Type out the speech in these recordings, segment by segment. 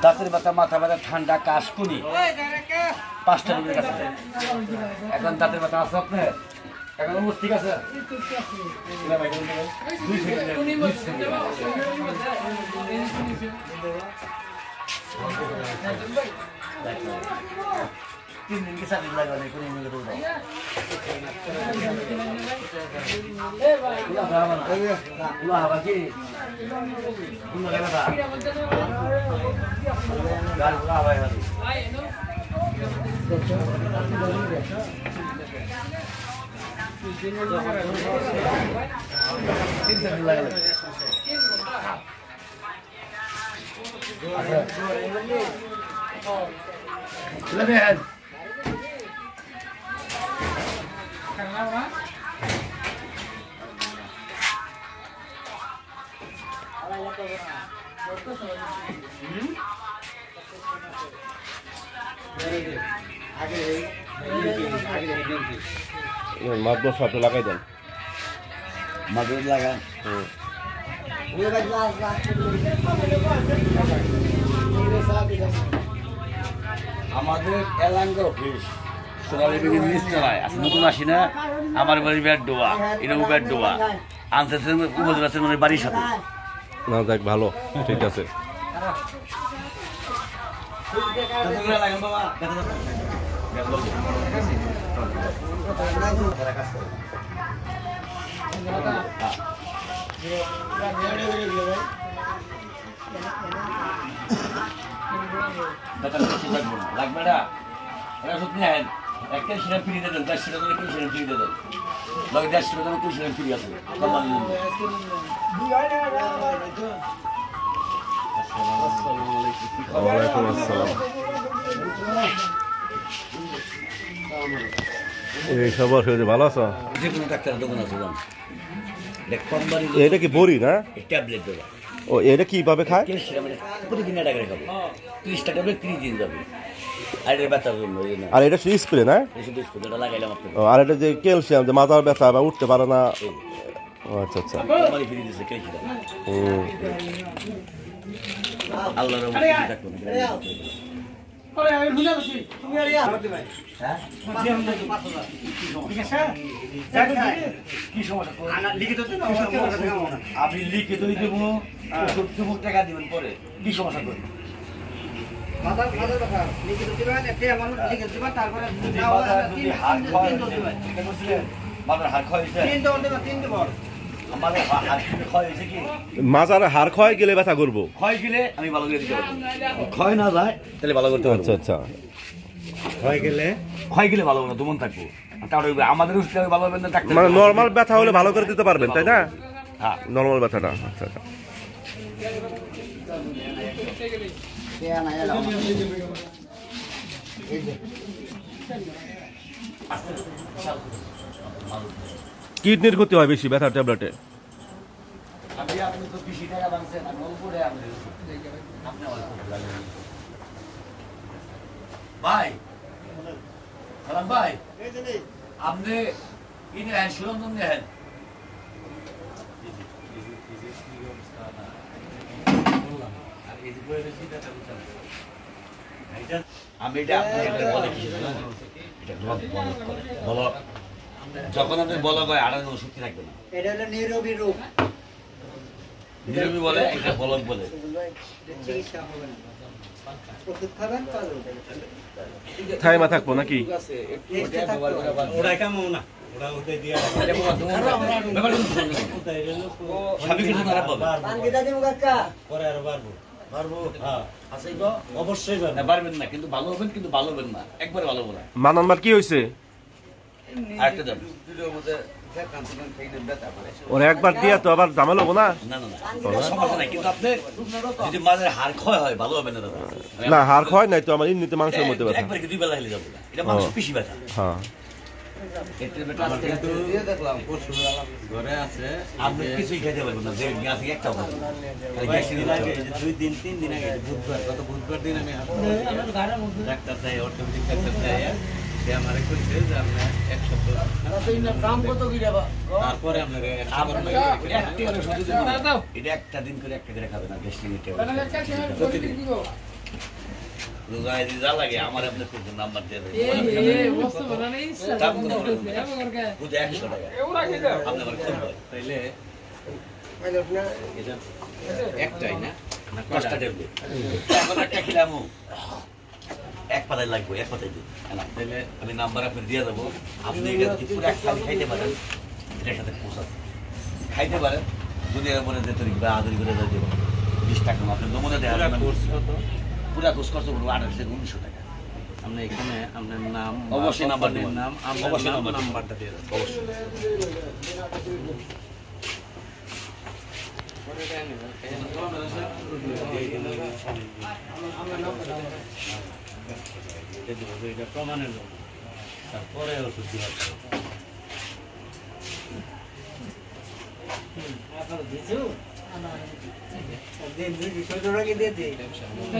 দাঁতের ব্যথা, মাথা ব্যথা, ঠান্ডা, কাশকুনি 5টা রোগের কাছে। এখন দাঁতের ব্যথা আছে আপনার? এখন ঠিক আছে? তিন দিন কি 4 দিন লাগবে না কোন নিয়ে দেবো উলা হাবা কি কোন লাগা দা গাল উলা হাবা है तीन दिन लगा लगे हैं करना होगा মাত্র সাথে লাগাই দেন মাত্র লাগান আমাদের এলাঙ্গ অফিস সোনালী বিল্ডিং নিচতলায় আছে নতুন আসি না আমার বাড়ির ব্যাট ডোবা এটা ব্যাট ডোবা আনসার উপজেলা মানে বাড়ির সাথে না দেখ ভালো ঠিক আছে লাগবে না সত্যি আহেন একটা সিরাপ ফিরিয়ে দেন 10 টাকা করে সিরাপ ফিরিয়ে দেন লগে 10 টাকা করে সিরাপ ফিরিয়ে আছে ওয়ালাইকুম আসসালাম এই সব শরীরে ভালো আছো যে কোনো ডাক্তারের দোকান আছে জান এটা কি বড়ি না ট্যাবলেট দেওয়া ও এটা কিভাবে খায় প্রতিদিন এটা করে খাবো 30টা ট্যাবলেট 30 দিন যাবে আর এটা ব্যথার জন্য আর এটা স্প্রে না শুধু স্প্রেটা লাগাইলাম আপনি আর এটা যে ক্যালসিয়াম যে মাথার ব্যথা বা উঠতে পারে না ও আচ্ছা আচ্ছা আমারই ফিরে দিয়েছে ক্যালসিয়াম আল্লাহর রহমতে ডাক্তার আরে আমি ভুলে গেছি তুমি আর ইয়া হ্যাঁ কি সমস্যা আনা লিখিত তো না আপনি লিখিতই দেব ওষুধ টাকা দিবেন পরে কি সমস্যা করি মাথা ব্যথা লিখিত দিবেন একটা মানুষ লিখিত দিবেন তারপরে মাথার হাড় ক্ষয় হয়েছে 3 দেব আমাদের হাড় ক্ষয় হয়েছে কি মাজার হাড় ক্ষয় গেলে ব্যথা করবো ক্ষয় গেলে আমি ভালো করে দিতে পারবো ক্ষয় না যায় তাহলে ভালো করতে পারবো আচ্ছা আচ্ছা ক্ষয় গেলে ভালো না দুমন থাকবো আমাদের ভালো হবে না মানে নর্মাল ব্যথা হলে ভালো করে দিতে পারবেন তাই না হ্যাঁ নর্মাল ব্যথাটা আচ্ছা আচ্ছা কিডনির ক্ষতি হয় বেশি ব্যথার ট্যাবলেটে ভাই ভাই আপনি সুরঞ্জন নেন আমি এটা বলে কি বলো যখন আপনি বলা হয় আড়াই শক্তি থাকবে না এটা হলো নীরবী রোগ নীরবী বলে এটা বলক বলে চিকিৎসা হবে না ওষুধ খাবেন থাইমা থাকবো নাকি ওটা কেমন না ওটা ওতে দিয়া ব্যাপার সবই কিছু খারাপ হবে পাঙ্গিদা দিমু কাকা পরে আর পারবো হ্যাঁ আছেই তো অবশ্যই পারবেন না কিন্তু ভালো হবেন কিন্তু ভালো হবেন না একবার ভালো বলা মাননবার কি হইছে আরেকটা দেন ওর একবার দিয়া তো আবার জামাল হবো না না না সমস্যা নাই কিন্তু আপনি যদি মাঝে হাড় ক্ষয় হয় ভালো হবে না দাদা না হাড় ক্ষয় নাই তো আমার এমনিতে মাংসের মধ্যে ব্যথা একবার কি 2 বেলা হেলে যাবে না এটা মাংস পিশি ব্যথা হ্যাঁ এটার বেটা আজকে তো দিয়ে দেখলাম পরশু ঘরে আছে আপনি কিছুই খেতে পারবেন না যে গ্যাস একটাও খাবেন না খালি গ্যাস দিন আগে 2 দিন 3 দিন আগে বুধবার গত বুধবার দিন আমি ডাক্তার দেয় অর্থোপেডিক ডাক্তার দেয় সে আমারে কইছে যে আপনি এক সপ্তাহ দাম কত কি দেবা তারপরে আপনাকে এটা একটা দিন করে একটা করে খাবেন না 10 মিনিট রোজায় যা লাগে আমার আপনি কোন নাম্বার দিয়ে দেন এই বস্তু বানাই দাম কত বুঝে 100 টাকা এওরা কি দাও আপনি আমার কোন তাইলে এটা একটাই না না কষ্ট দেবে এখন একটা খিলামু এক পাতায় লাগবে এক পাতায় দিন না তাহলে আমি নাম্বার আপনি দিয়ে দেবো আপনি এটা কি পুরো এক থালি খাইতে পারেন এটার সাথে পোষা খাইতে পারেন যদি এর মনে যে তরিক বা আদরি করে দিয়ে দেবো 20 টাকা আপনি নমুনা দেওয়া কোর্স হতো পুরা কোর্স করতে বলবো 18 থেকে 1900 টাকা আপনি এখানে আপনার নাম অবশ্যই নাম্বার দেবেন নাম অবশ্যই নাম্বারটা দিয়ে দেবেন অবশ্যই এটা প্রমাণের জন্য তারপরে ওষুধ দিয়ে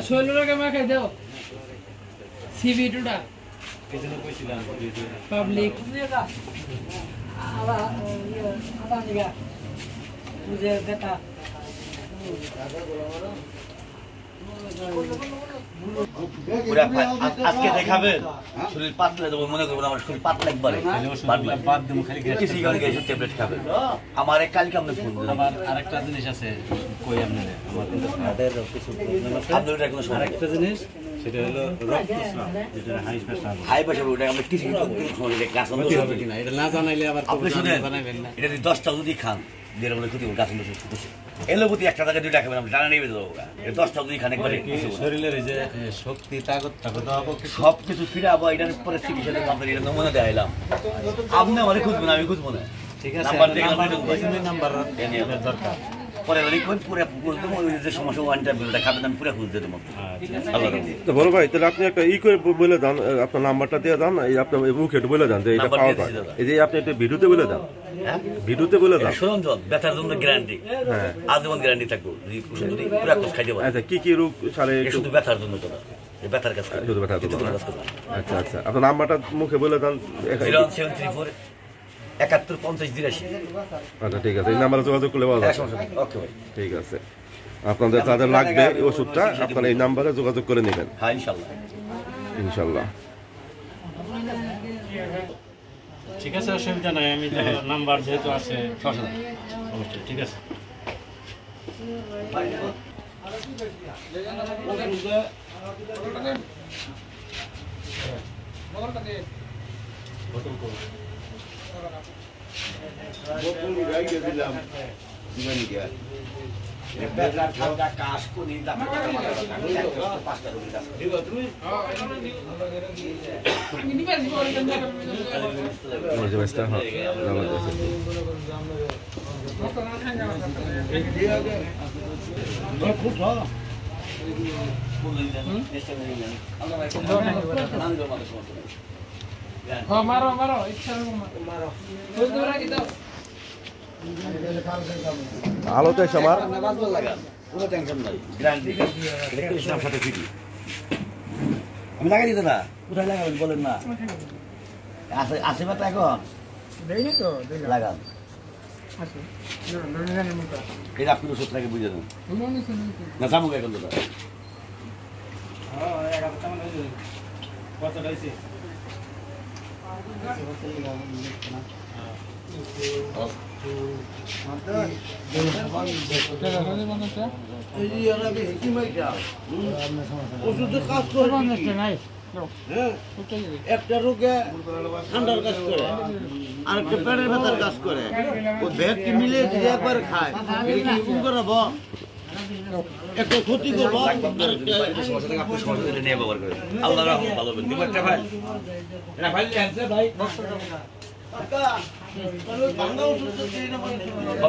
শৈলটাকে মাখাই দাও সিবি টুটা পাবলিক আজকে দেখাবেন শরীর পাতলা দেবো মনে করবো আমার শরীর পাতলা একবারে ট্যাবলেট খাবেন আমার কালকে আপনি ফোন দেবেন আমার আরেকটা জিনিস আছে কই আপনাদের আমার কিন্তু আরেকটা জিনিস সেটা হলো রক্তস্রাব যেটা হাই প্রেসার ওটা আমরা কিছু কিনা এটা না জানাইলে আবার আপনি জানাবেন না এটা 10টা যদি খান যেটা বলে ক্ষতি গাছ এলোপতি একটা টাকা 2 টাকা খাবেন আমরা জানা নেবে দেবো 10টা যদি খান একবারে শরীরের এই যে শক্তি তাকত সব কিছু ফিরে আবার এটার পরে চিকিৎসা দেবো আপনার এটা নমুনা দেখাইলাম আপনি আমার খুঁজবেন আমি খুঁজবো না ঠিক আছে নাম্বার দরকার পরে যে সমস্যা ওয়ানটা খাবেন আমি পুরো খুঁজতে দেবো বড় ভাই তাহলে আপনি একটা করে বলে দেন আপনার নাম্বারটা দিয়ে দেন এই আপনার মুখে বলে দেন যে এটা পাওয়া যায় এই যে আপনি একটা ভিডিওতে বলে দেন ভিডিওতে বলে দেন সরঞ্জাম ব্যথার জন্য গ্যারান্টি হ্যাঁ আজীবন গ্যারান্টি থাকবে যদি পুরো কোর্স খাইতে পারেন আচ্ছা কি কি রোগ সারে শুধু ব্যথার জন্য তো ব্যথার কাছে শুধু ব্যথার জন্য আচ্ছা আচ্ছা আপনার নাম্বারটা মুখে বলে দেন 0734 71 50 82 আচ্ছা ঠিক আছে এই নাম্বারে যোগাযোগ করলে পাওয়া যাবে ওকে ভাই ঠিক আছে আপনাদের যাদের লাগবে এই ওষুধটা আপনারা এই নাম্বারে যোগাযোগ করে নেবেন হ্যাঁ ইনশাআল্লাহ ইনশাআল্লাহ ঠিক আছে অসুবিধা নাই আমি তো নাম্বার যেহেতু আছে অবশ্যই ঠিক আছে কাশ কোনি মারো মারো ইচ্ছা মারো আলোতে সবার কোনো টেনশন নাই গ্যারান্টি সাথে ফিটি আমি লাগাই দিতে না কোথায় লাগাবেন বলেন না আছে আছে বা এখন দেইনি তো লাগান এটা আপনি ওষুধ লাগে বুঝে দেন না সামুক এখন দাদা একটা রোগে ঠান্ডার কাজ করে আর একটা পেটের ব্যথার কাজ করে ও ভেটকে মিলে যদি একবার খায় এটা কি করাবো একটা ক্ষতি করবো আল্লাহ ভালো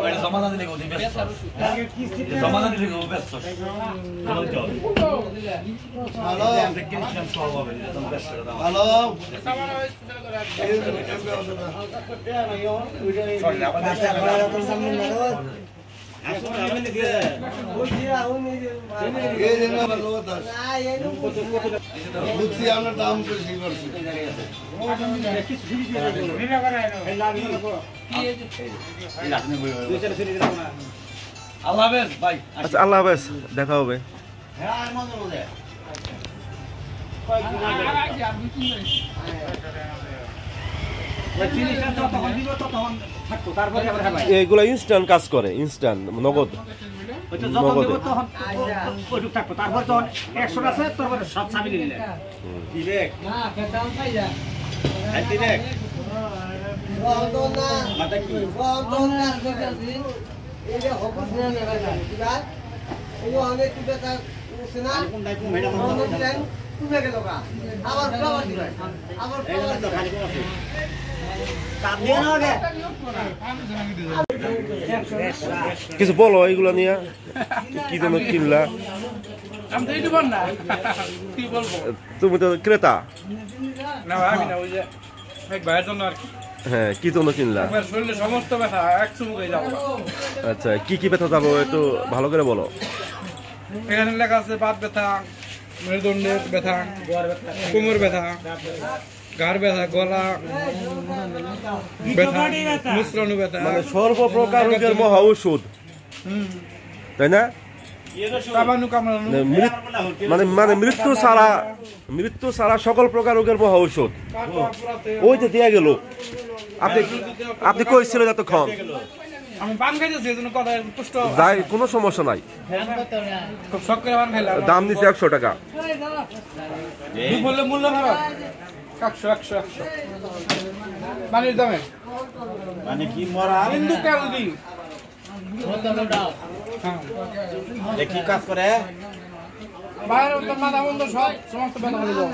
ভাই সমাধান দিলে সমাধান দিলে ব্যস্ত আপনার দাম বেশি করছে আল্লাহ হাফেজ ভাই। আচ্ছা আল্লাহ হাফেজ, দেখা হবে। এগুলা ইনস্ট্যান্ট কাজ করে, ইনস্ট্যান্ট নগদ নগদে। তারপর তো 100 আছে তারপর সব সামিল নিলে ডিরেক্ট ডিরেক্ট মাথা কি এই যে হবস না লাগা কিবা এই অনেক কিবা তা সেনা কোন দাই কোন মেডাম তুমি গেল কা আবার ফ্লাওয়ার দিবে আবার ফ্লাওয়ার তো খালি কোন আছে কাট দিয়ে না আগে কিছু বলো এইগুলা নিয়ে, কি জন্য কিনলা? আমি তো ইউটিউবার না, কি বলবো? তুমি তো ক্রেতা। না আমি না, ওই যে এক ভাইয়ের জন্য আর কি। হ্যাঁ, কি জন্য কিনলা? আমার শরীরে সমস্ত ব্যথা এক চুমুকে যাবো। আচ্ছা, কি কি ব্যথা যাবো একটু ভালো করে বলো। এখানে লেখা আছে বাত ব্যথা, মেরুদণ্ডের ব্যথা, কোমর ব্যথা, ঘাড় ব্যথা, গলা ব্যথা, মুসরানু ব্যথা, মানে সর্বপ্রকার রোগের মহা ঔষধ, তাই না? কামানু কামড়ানো, মানে মানে মৃত্যু ছাড়া সকল প্রকার রোগের মহা ঔষধ। ওই যে দিয়া গেল, আপনি কইছিলেন এতক্ষণ। আমি পান খাইতেছি, এজন্য কথা পুষ্ট যাই, কোনো সমস্যা নাই। খুব শখ করে পান খাইলাম। দাম দিচ্ছে 100 টাকা। তুই বললে মূল্য খারাপ 100 পানির দামে মানে কি মরা হিন্দু ক্যালদি কি কাজ করে বাইরে তো মাথা বন্ধ সব সমস্ত ব্যথা হয়ে যাবে।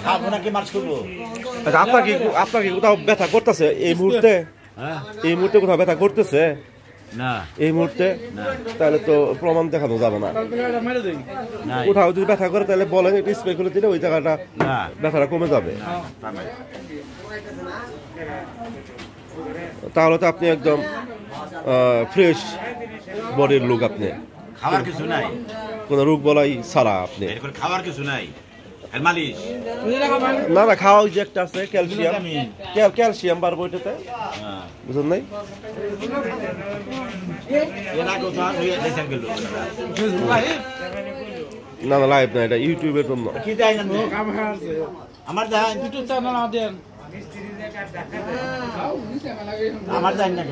খাবো নাকি মাছ করবো? আচ্ছা, আপনার কি কোথাও ব্যথা করতেছে এই মুহূর্তে? এই মুহূর্তে কোথাও ব্যথা করতেছে না এই মুহূর্তে? তাহলে তো প্রমাণ দেখানো যাবে না। কোথাও যদি ব্যথা করে তাহলে বলেন, একটু স্প্রে করে দিলে ওই জায়গাটা ব্যথাটা কমে যাবে। তাহলে তো আপনি একদম ফ্রেশ বডির লোক। আপনি খাবার কিছু নাই, কোন রোগ বলাই ছাড়া আপনি খাবার কিছু নাই। মালিশ না না, খাওয়া যে একটা আছে ক্যালসিয়াম, ক্যালসিয়াম বাড়বো এটাতে, বুঝলেন নাই? না না, লাইভ না, এটা ইউটিউবের জন্য। আমার ইউটিউব চ্যানেল দেন, আমার জানি না।